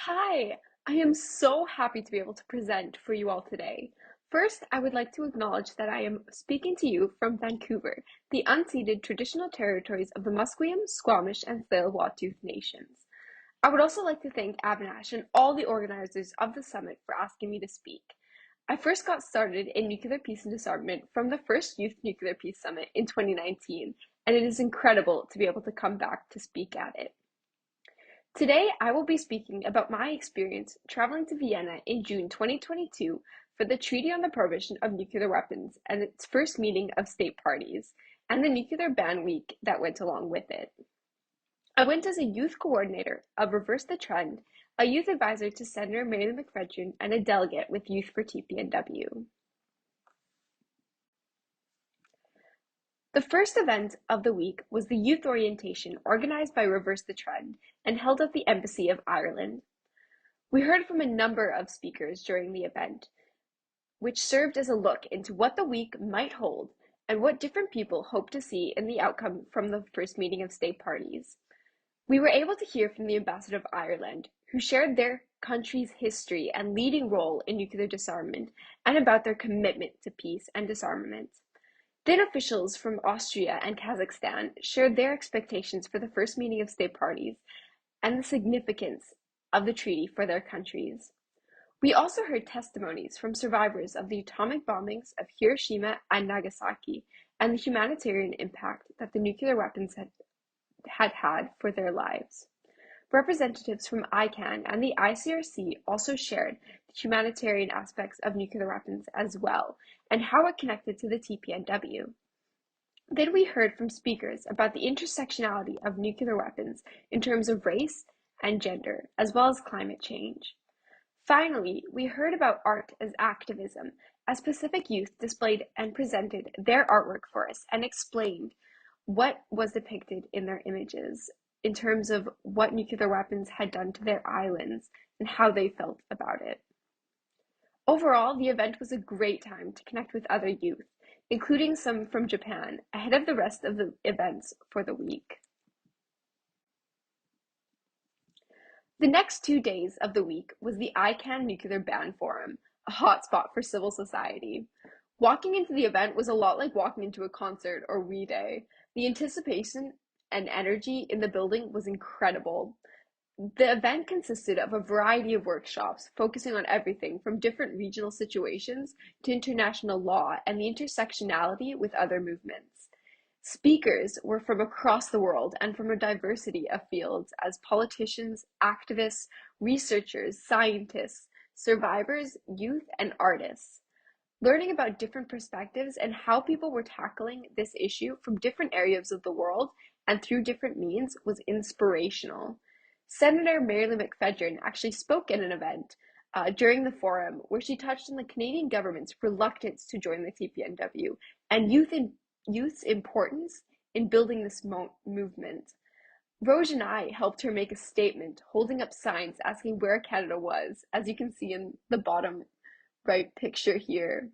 Hi, I am so happy to be able to present for you all today. First, I would like to acknowledge that I am speaking to you from Vancouver, the unceded traditional territories of the Musqueam, Squamish, and Tsleil-Waututh nations. I would also like to thank Avinash and all the organizers of the summit for asking me to speak. I first got started in nuclear peace and disarmament from the first Youth Nuclear Peace Summit in 2019, and it is incredible to be able to come back to speak at it. Today, I will be speaking about my experience traveling to Vienna in June 2022 for the Treaty on the Prohibition of Nuclear Weapons and its first meeting of state parties, and the Nuclear Ban Week that went along with it. I went as a youth coordinator of Reverse the Trend, a youth advisor to Senator Marilou McPhedran, and a delegate with Youth for TPNW. The first event of the week was the youth orientation organized by Reverse the Trend and held at the Embassy of Ireland. We heard from a number of speakers during the event, which served as a look into what the week might hold and what different people hope to see in the outcome from the first meeting of state parties. We were able to hear from the Ambassador of Ireland, who shared their country's history and leading role in nuclear disarmament and about their commitment to peace and disarmament. Then officials from Austria and Kazakhstan shared their expectations for the first meeting of state parties and the significance of the treaty for their countries. We also heard testimonies from survivors of the atomic bombings of Hiroshima and Nagasaki and the humanitarian impact that the nuclear weapons had for their lives. Representatives from ICANN and the ICRC also shared the humanitarian aspects of nuclear weapons as well, and how it connected to the TPNW. Then we heard from speakers about the intersectionality of nuclear weapons in terms of race and gender, as well as climate change. Finally, we heard about art as activism, as Pacific youth displayed and presented their artwork for us and explained what was depicted in their images in terms of what nuclear weapons had done to their islands and how they felt about it. Overall, the event was a great time to connect with other youth, including some from Japan, ahead of the rest of the events for the week. The next 2 days of the week was the ICANN Nuclear Ban Forum, a hotspot for civil society. Walking into the event was a lot like walking into a concert or We Day. The anticipation and energy in the building was incredible. The event consisted of a variety of workshops focusing on everything from different regional situations to international law and the intersectionality with other movements. Speakers were from across the world and from a diversity of fields as politicians, activists, researchers, scientists, survivors, youth, and artists. Learning about different perspectives and how people were tackling this issue from different areas of the world and through different means was inspirational. Senator Marilou McPhedran actually spoke at an event during the forum where she touched on the Canadian government's reluctance to join the TPNW and youth's importance in building this movement. Rose and I helped her make a statement holding up signs asking where Canada was, as you can see in the bottom right picture here.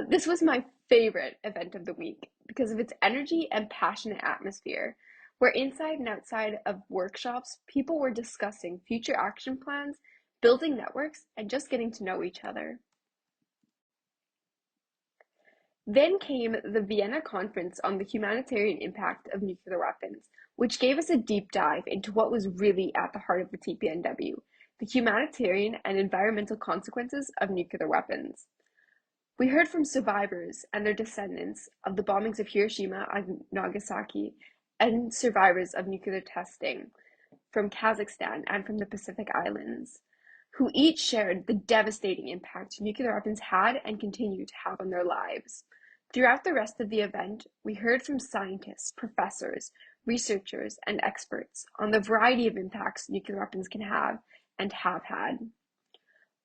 This was my favorite event of the week because of its energy and passionate atmosphere, where inside and outside of workshops, people were discussing future action plans, building networks, and just getting to know each other. Then came the Vienna Conference on the Humanitarian Impact of Nuclear Weapons, which gave us a deep dive into what was really at the heart of the TPNW, the humanitarian and environmental consequences of nuclear weapons. We heard from survivors and their descendants of the bombings of Hiroshima and Nagasaki and survivors of nuclear testing from Kazakhstan and from the Pacific Islands, who each shared the devastating impact nuclear weapons had and continue to have on their lives. Throughout the rest of the event, we heard from scientists, professors, researchers, and experts on the variety of impacts nuclear weapons can have and have had.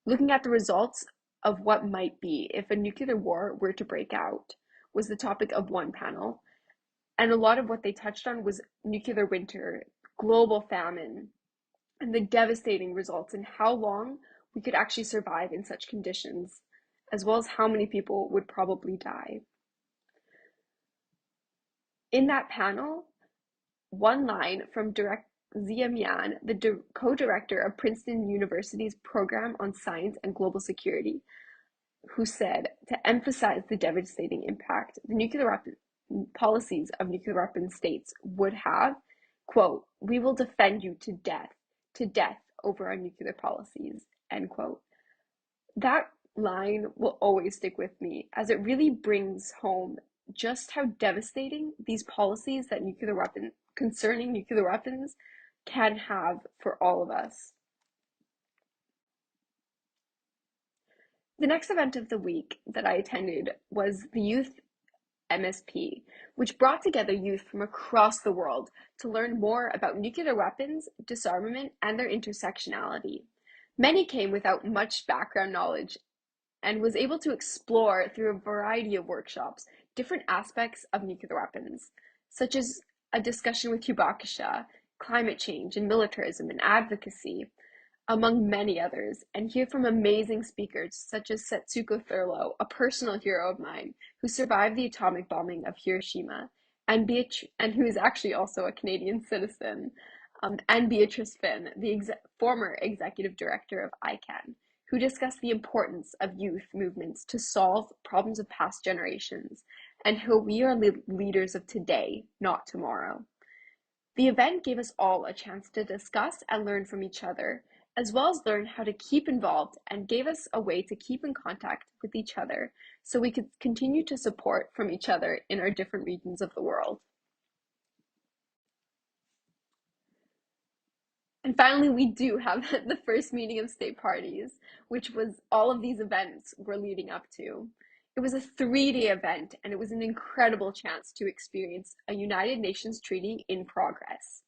Looking at the results of what might be if a nuclear war were to break out was the topic of one panel, and a lot of what they touched on was nuclear winter, global famine, and the devastating results and how long we could actually survive in such conditions, as well as how many people would probably die. In that panel, one line from Ziamian, the co-director of Princeton University's Program on Science and Global Security, who said to emphasize the devastating impact the nuclear weapon policies of nuclear weapon states would have, quote, "We will defend you to death over our nuclear policies," end quote. That line will always stick with me as it really brings home just how devastating these policies that concerning nuclear weapons can have for all of us. The next event of the week that I attended was the Youth MSP, which brought together youth from across the world to learn more about nuclear weapons, disarmament, and their intersectionality. Many came without much background knowledge and was able to explore through a variety of workshops different aspects of nuclear weapons, such as a discussion with Hibakusha, climate change and militarism and advocacy, among many others, and hear from amazing speakers such as Setsuko Thurlow, a personal hero of mine, who survived the atomic bombing of Hiroshima, and who is actually also a Canadian citizen, and Beatrice Finn, the former executive director of ICANN, who discussed the importance of youth movements to solve problems of past generations, and how we are leaders of today, not tomorrow. The event gave us all a chance to discuss and learn from each other, as well as learn how to keep involved, and gave us a way to keep in contact with each other so we could continue to support from each other in our different regions of the world. And finally, we do have the first meeting of state parties, which was all of these events were leading up to. It was a 3-day event, and it was an incredible chance to experience a United Nations treaty in progress.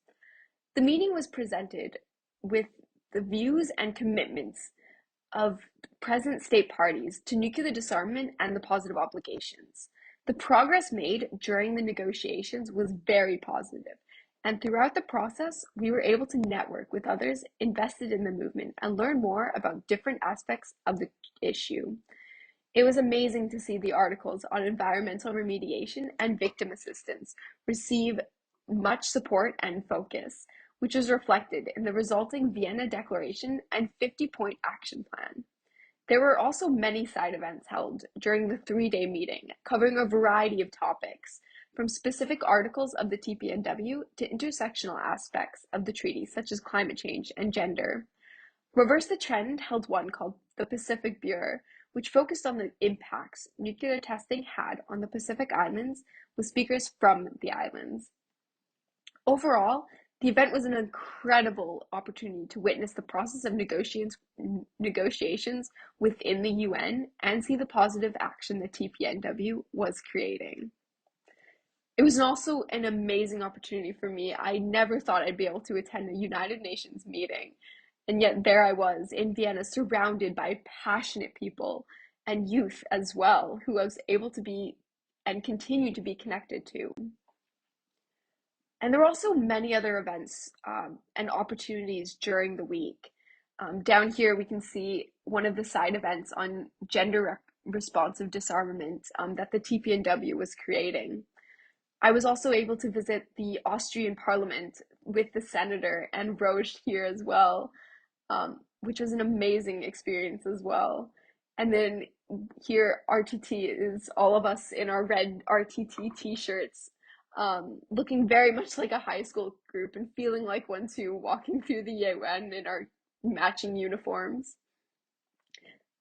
The meeting was presented with the views and commitments of present state parties to nuclear disarmament and the positive obligations. The progress made during the negotiations was very positive, and throughout the process, we were able to network with others invested in the movement and learn more about different aspects of the issue. It was amazing to see the articles on environmental remediation and victim assistance receive much support and focus, which was reflected in the resulting Vienna Declaration and 50-point action plan. There were also many side events held during the 3-day meeting, covering a variety of topics, from specific articles of the TPNW to intersectional aspects of the treaty, such as climate change and gender. Reverse the Trend held one called the Pacific Bureau, which focused on the impacts nuclear testing had on the Pacific Islands, with speakers from the islands. Overall, the event was an incredible opportunity to witness the process of negotiations within the UN and see the positive action the TPNW was creating. It was also an amazing opportunity for me. I never thought I'd be able to attend a United Nations meeting, and yet there I was in Vienna, surrounded by passionate people and youth as well, who I was able to be and continue to be connected to. And there were also many other events and opportunities during the week. Down here, we can see one of the side events on gender responsive disarmament that the TPNW was creating. I was also able to visit the Austrian Parliament with the Senator and Roche here as well, which was an amazing experience as well. And then here, RTT is all of us in our red RTT t-shirts, looking very much like a high school group and feeling like one too, walking through the UN in our matching uniforms.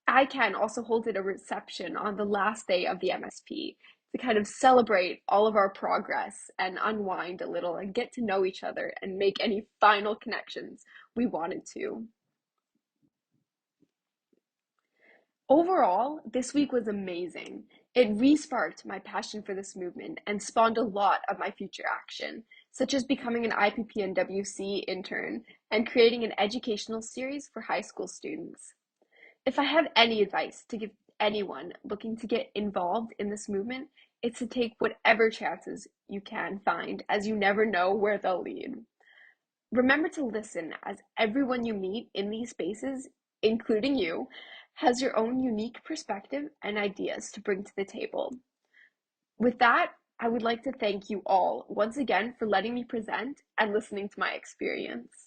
ICANN also holded a reception on the last day of the MSP to kind of celebrate all of our progress and unwind a little and get to know each other and make any final connections we wanted to. Overall, this week was amazing. It re-sparked my passion for this movement and spawned a lot of my future action, such as becoming an IPPNWC intern and creating an educational series for high school students. If I have any advice to give anyone looking to get involved in this movement, it's to take whatever chances you can find, as you never know where they'll lead. Remember to listen, as everyone you meet in these spaces, including you, has your own unique perspective and ideas to bring to the table. With that, I would like to thank you all once again for letting me present and listening to my experience.